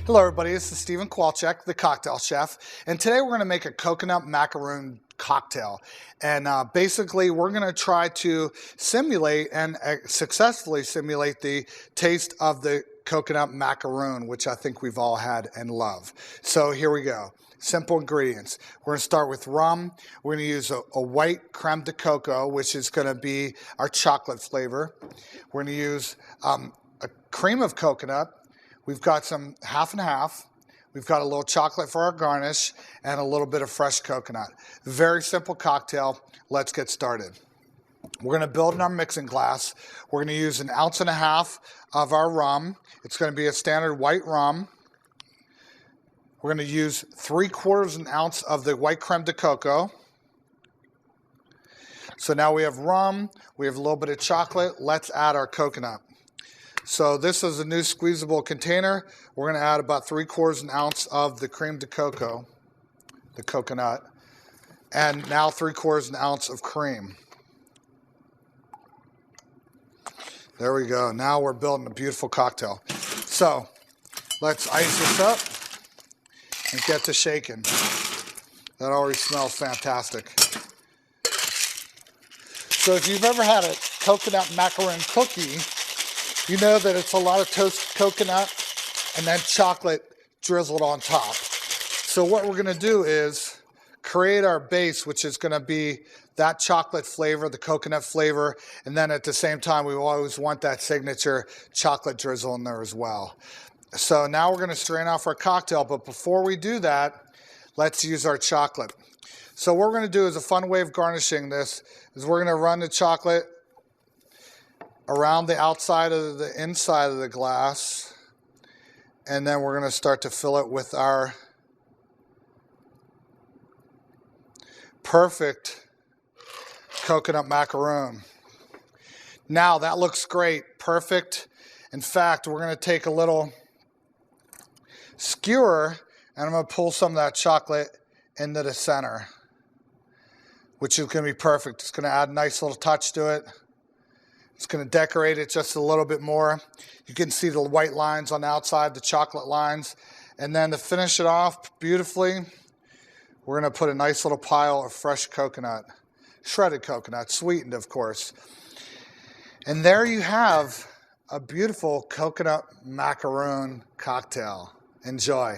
Hello everybody, this is Stephen Kowalczyk, the cocktail chef, and today we're going to make a coconut macaroon cocktail. And basically we're going to try to simulate and successfully simulate the taste of the coconut macaroon, which I think we've all had and love. So here we go. Simple ingredients. We're going to start with rum. We're going to use a white creme de coco, which is going to be our chocolate flavor. We're going to use a cream of coconut. We've got some half and half. We've got a little chocolate for our garnish and a little bit of fresh coconut. Very simple cocktail. Let's get started. We're going to build in our mixing glass. We're going to use 1.5 ounces of our rum. It's going to be a standard white rum. We're going to use 3/4 ounce of the white creme de coco. So now we have rum, we have a little bit of chocolate. Let's add our coconut. So this is a new squeezable container. We're going to add about 3/4 ounce of the creme de coco, the coconut, and now 3/4 ounce of cream. There we go. Now we're building a beautiful cocktail. So let's ice this up and get to shaking. That already smells fantastic. So if you've ever had a coconut macaroon cookie, you know that it's a lot of toasted coconut and then chocolate drizzled on top. So what we're going to do is create our base, which is going to be that chocolate flavor, the coconut flavor, and then at the same time we always want that signature chocolate drizzle in there as well. So now we're going to strain off our cocktail, but before we do that, let's use our chocolate. So what we're going to do is a fun way of garnishing this is we're going to run the chocolate around the outside of the inside of the glass, and then we're going to start to fill it with our perfect coconut macaroon. Now that looks great, perfect. In fact, we're going to take a little skewer and I'm going to pull some of that chocolate into the center, which is going to be perfect. It's going to add a nice little touch to it. It's going to decorate it just a little bit more. You can see the white lines on the outside, the chocolate lines. And then to finish it off beautifully, we're going to put a nice little pile of fresh coconut, shredded coconut, sweetened of course. And there you have a beautiful coconut macaroon cocktail. Enjoy.